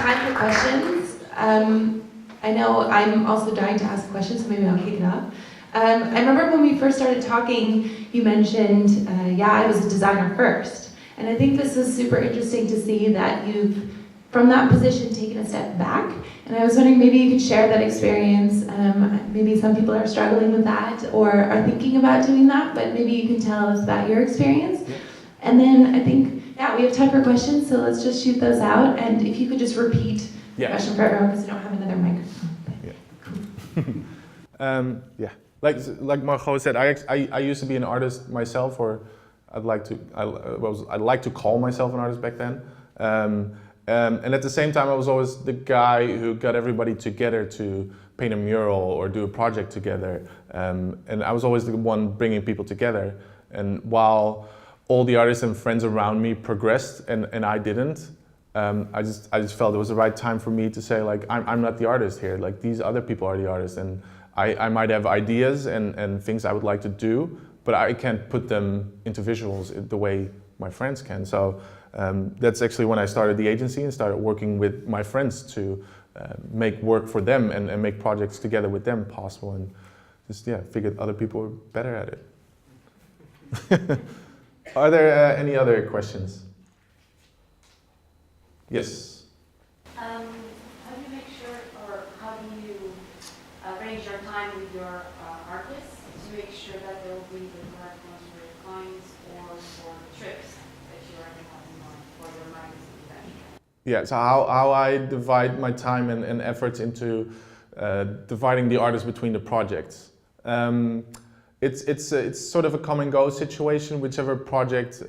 time for questions. I know I'm also dying to ask questions, so maybe I'll kick it off. I remember when we first started talking, you mentioned, yeah, I was a designer first. And I think this is super interesting to see that you've, from that position, taken a step back. And I was wondering, maybe you could share that experience. Maybe some people are struggling with that or are thinking about doing that, but maybe you can tell us about your experience. Yeah. And then I think, yeah, we have time for questions, so let's just shoot those out. And if you could just repeat the question for everyone, because we don't have another microphone. Yeah. Like Margot said, I used to be an artist myself, or I'd like to call myself an artist back then. And at the same time, I was always the guy who got everybody together to paint a mural or do a project together. And I was always the one bringing people together. And while all the artists and friends around me progressed and I didn't, I just felt it was the right time for me to say, like, I'm not the artist here. Like, these other people are the artists. And I might have ideas and things I would like to do, but I can't put them into visuals the way my friends can. So that's actually when I started the agency and started working with my friends to make work for them and make projects together with them possible, and just figured other people were better at it. Are there any other questions? Yes. How do you make sure, or how do you arrange your time with your artists to make sure that they will be the correct ones for your clients or for the trips that you're organizing on for your magazine event? Yeah, so how I divide my time and efforts into dividing the artists between the projects. It's sort of a come and go situation, whichever project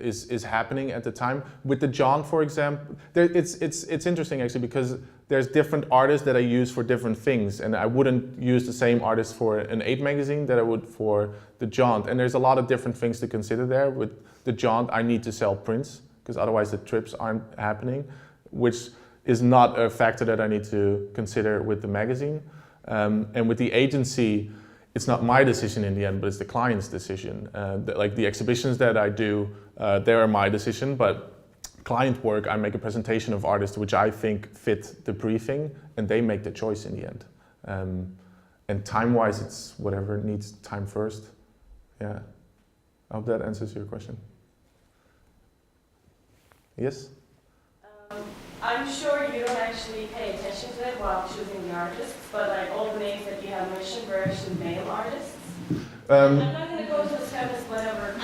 is happening at the time. With the John, for example, it's interesting actually, because there's different artists that I use for different things, and I wouldn't use the same artist for an 8 magazine that I would for the Jaunt. And there's a lot of different things to consider there. With the Jaunt, I need to sell prints, because otherwise the trips aren't happening, which is not a factor that I need to consider with the magazine. And with the agency, it's not my decision in the end, but it's the client's decision. Like the exhibitions that I do, they are my decision, but client work, I make a presentation of artists which I think fit the briefing, and they make the choice in the end. And time-wise, it's whatever needs time first. Yeah, I hope that answers your question. Yes? I'm sure you don't actually pay attention to it while choosing the artists, but like all the names that you have mentioned were actually male artists. I'm not going to go to this kind of whatever.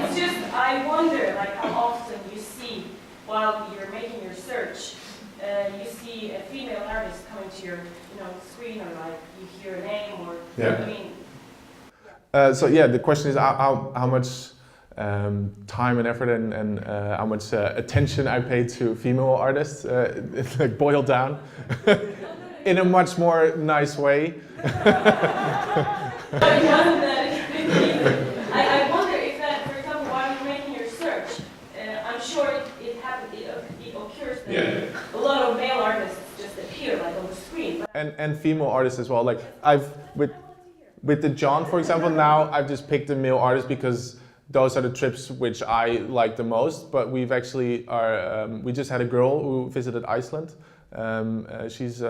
It's just, I wonder like how often you see, while you're making your search, you see a female artist coming to your screen, or like you hear a name, or I mean. So yeah, the question is how much time and effort and how much attention I pay to female artists, like boiled down in a much more nice way. I wonder if that, for example, while you're making your search, I'm sure it occurs that a lot of male artists just appear like on the screen. And female artists as well. Like with the John, for example, now I've just picked a male artist because those are the trips which I like the most. But we've actually we just had a girl who visited Iceland. She's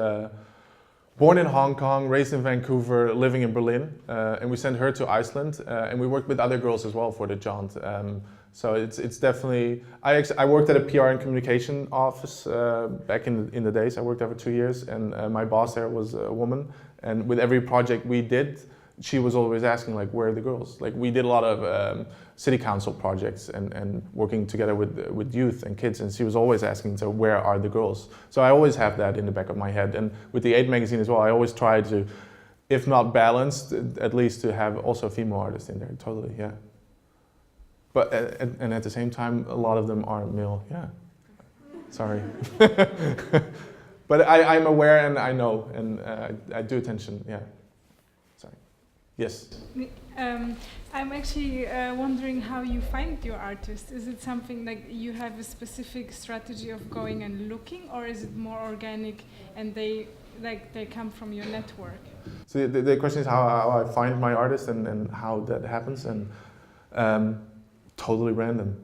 born in Hong Kong, raised in Vancouver, living in Berlin, and we sent her to Iceland. And we worked with other girls as well for the Jaunt. So it's definitely. I worked at a PR and communication office back in the days. I worked there for 2 years, and my boss there was a woman. And with every project we did, she was always asking, like, where are the girls? Like, we did a lot of city council projects and working together with youth and kids, and she was always asking, so where are the girls? So I always have that in the back of my head. And with the 8 magazine as well, I always try to, if not balanced, at least to have also female artists in there, totally, yeah. But, and at the same time, a lot of them are male, yeah. Sorry. But I'm aware and I know, and I do attention, yeah. Sorry. Yes? I'm actually wondering how you find your artist. Is it something like you have a specific strategy of going and looking, or is it more organic and they come from your network? So the question is how I find my artist and how that happens, and totally random.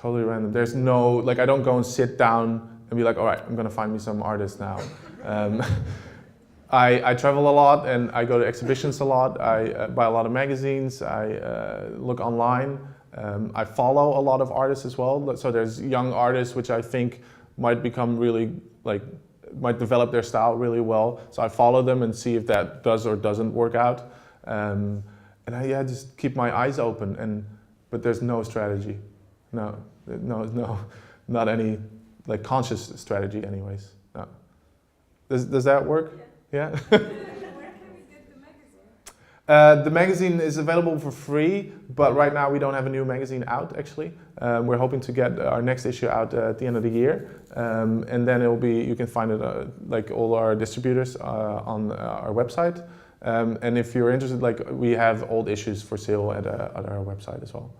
Totally random. There's no, like, I don't go and sit down and be like, all right, I'm gonna find me some artist now. Um, I travel a lot and I go to exhibitions a lot. I buy a lot of magazines. I look online. I follow a lot of artists as well. So there's young artists which I think might become really, like, might develop their style really well. So I follow them and see if that does or doesn't work out. And I just keep my eyes open. But there's no strategy. No, not any like conscious strategy anyways. No. Does that work? Yeah. Where can we get the magazine? The magazine is available for free, but right now we don't have a new magazine out actually. We're hoping to get our next issue out at the end of the year. And then you can find it like all our distributors on our website. And if you're interested, like we have old issues for sale at our website as well.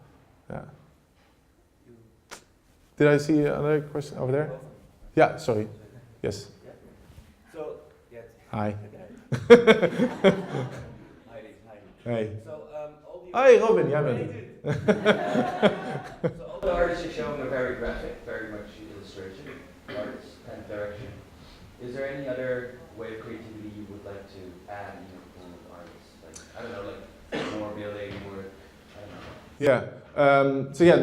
Yeah. Did I see another question over there? Yeah, sorry. Yes. So, yes. Hi. Hey. So, all the Hi, Robin. Jij bent het. So all the artists you're showing are very graphic, very much illustration, artists and direction. Is there any other way of creativity you would like to add in your pool of artists? Like, I don't know, like more building, more, I don't know. Yeah. So yeah,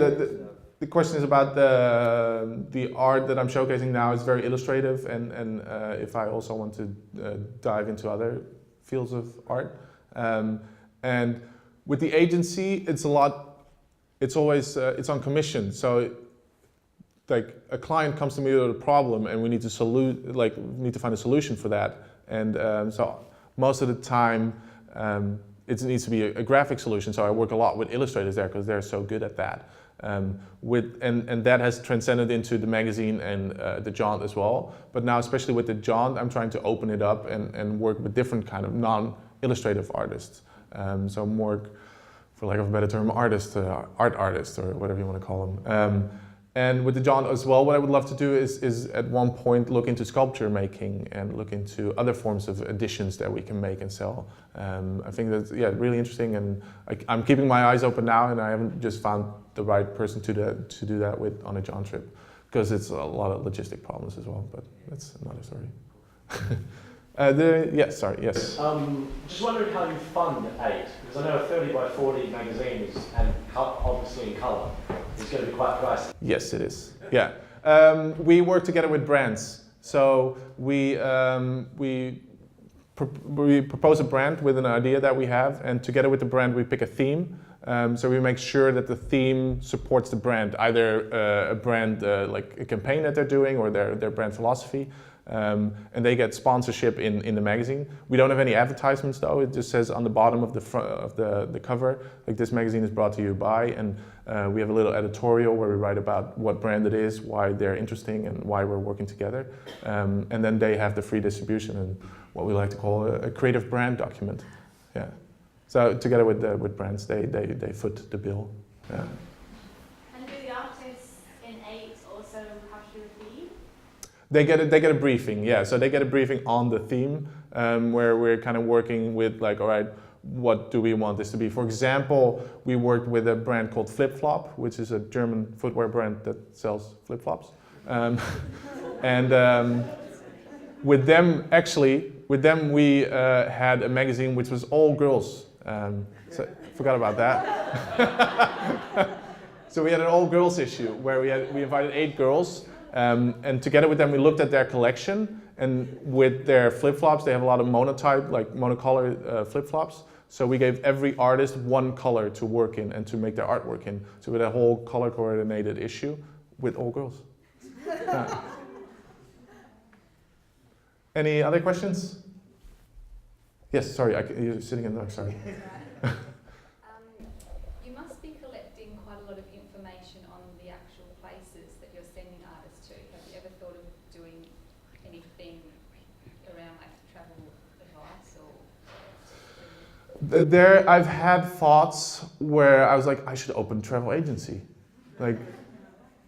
the question is about the art that I'm showcasing now is very illustrative, and if I also want to dive into other fields of art. And with the agency, it's always on commission. So like a client comes to me with a problem, and we need to find a solution for that. And so most of the time, it needs to be a graphic solution. So I work a lot with illustrators there because they're so good at that. And that has transcended into the magazine and the jaunt as well. But now, especially with the jaunt, I'm trying to open it up and work with different kind of non-illustrative artists. So more, for lack of a better term, art artists, or whatever you want to call them. And with the jaunt as well, what I would love to do is at one point look into sculpture making and look into other forms of editions that we can make and sell. I think that's really interesting, and I'm keeping my eyes open now, and I haven't just found the right person to do that with on a jaunt trip, because it's a lot of logistic problems as well, but that's another story. Yes. Just wondering how you fund 8, because I know a 30 by 40 magazine is, and obviously in colour, is going to be quite pricey. Yes, it is. Yeah. We work together with brands. So we propose a brand with an idea that we have, and together with the brand we pick a theme. So we make sure that the theme supports the brand, either a brand like a campaign that they're doing, or their brand philosophy. And they get sponsorship in the magazine. We don't have any advertisements though. It just says on the bottom of the front of the cover, like, this magazine is brought to you by, and we have a little editorial where we write about what brand it is, why they're interesting, and why we're working together. And then they have the free distribution and what we like to call a creative brand document. Yeah. So together with brands, they foot the bill. Yeah. And do the artists in 8 also have to do a theme? They get a briefing, yeah. So they get a briefing on the theme, where we're kind of working with, like, all right, what do we want this to be? For example, we worked with a brand called Flip Flop, which is a German footwear brand that sells flip flops. With them we had a magazine which was all girls. So forgot about that. So we had an all girls issue where we invited 8 girls. And together with them, we looked at their collection, and with their flip-flops, they have a lot of monotype, like monocolor flip-flops. So we gave every artist one color to work in and to make their artwork in. So we had a whole color-coordinated issue with all girls. Any other questions? Yes, sorry, you're sitting in there, sorry. You must be collecting quite a lot of information on the actual places that you're sending artists to. Have you ever thought of doing anything around like travel advice or? There, I've had thoughts where I was like, I should open a travel agency, like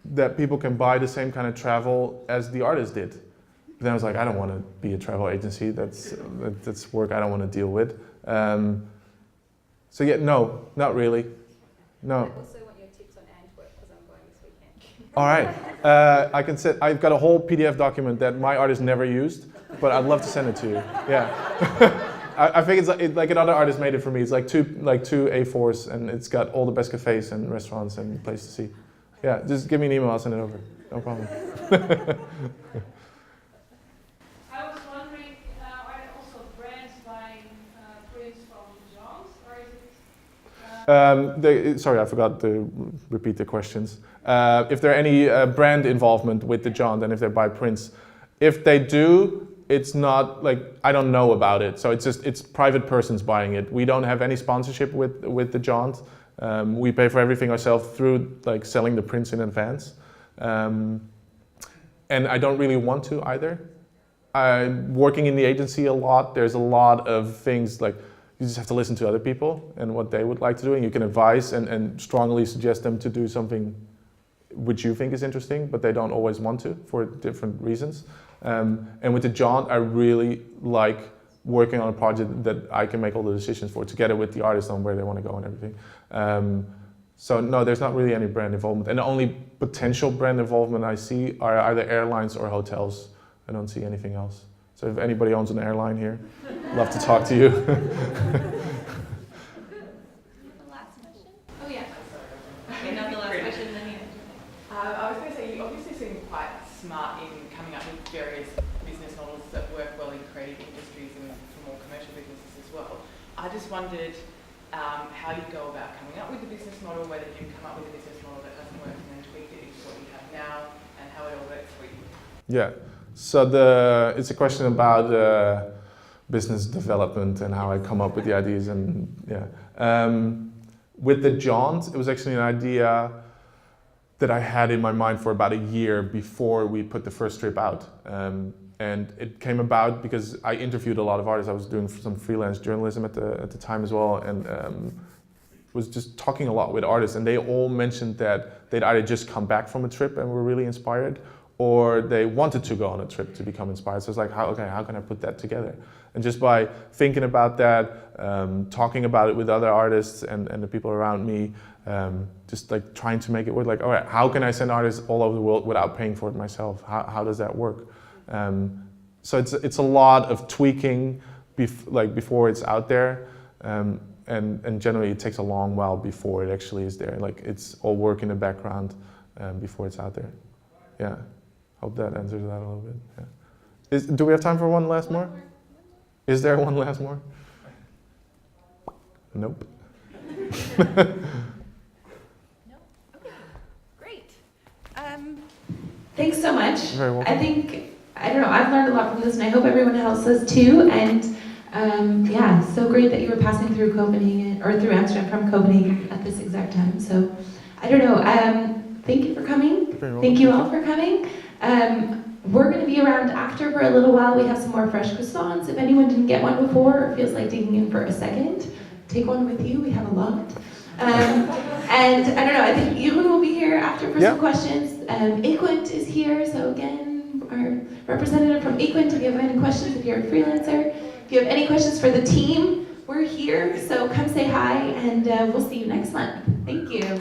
that people can buy the same kind of travel as the artist did. But then I was like, I don't want to be a travel agency. That's work I don't want to deal with. So yeah, no, not really. No. I also want your tips on Antwerp because I'm going this All right. I can send. I've got a whole PDF document that my artist never used, but I'd love to send it to you. Yeah. I think it's like another artist made it for me. It's like two A4s, and it's got all the best cafes and restaurants and places to see. Yeah. Just give me an email. I'll send it over. No problem. I was wondering, are there also brands buying prints from John's, or is it? Sorry, I forgot to repeat the questions. If there are any brand involvement with the John, and if they buy prints, if they do, it's not like I don't know about it. So it's private persons buying it. We don't have any sponsorship with the Johns. We pay for everything ourselves through like selling the prints in advance. And I don't really want to either. I'm working in the agency a lot. There's a lot of things like you just have to listen to other people and what they would like to do, and you can advise and strongly suggest them to do something which you think is interesting, but they don't always want to for different reasons. And with the John, I really like working on a project that I can make all the decisions for, together with the artist on where they want to go and everything. So no, there's not really any brand involvement. And the only potential brand involvement I see are either airlines or hotels. I don't see anything else. So if anybody owns an airline here, love to talk to you. Oh yeah. Okay, not the last question, then you. I was going to say, you obviously seem quite smart in coming up with various business models that work well in creative industries and for more commercial businesses as well. I just wondered how you go about coming up with the business model, whether you come up with a business model that doesn't work and then tweak it into what you have now, and how it all works for you. Yeah, so it's a question about business development and how I come up with the ideas, and yeah. With the Johns, it was actually an idea that I had in my mind for about a year before we put the first strip out. And it came about because I interviewed a lot of artists. I was doing some freelance journalism at the time as well, and was just talking a lot with artists, and they all mentioned that they'd either just come back from a trip and were really inspired, or they wanted to go on a trip to become inspired. So it's like, how can I put that together? And just by thinking about that, talking about it with other artists and the people around me, just like trying to make it work. Like, all right, how can I send artists all over the world without paying for it myself? How does that work? So it's a lot of tweaking before it's out there, and generally it takes a long while before it actually is there. Like it's all work in the background before it's out there. Yeah, hope that answers that a little bit. Yeah. Do we have time for one last more? Is there one last more? Nope. No? Okay. Great. Thanks so much. You're very welcome. I think, I don't know, I've learned a lot from this, and I hope everyone else has too. And yeah, so great that you were passing through Copenhagen, or through Amsterdam from Copenhagen at this exact time. So, I don't know, thank you for coming. Thank you all for coming. We're going to be around after for a little while. We have some more fresh croissants. If anyone didn't get one before or feels like digging in for a second, take one with you. We have a lot. And I don't know, I think Jeroen will be here after for some questions. Equint is here, so again, our representative from Equint, if you have any questions, if you're a freelancer. If you have any questions for the team, we're here, so come say hi, and we'll see you next month. Thank you.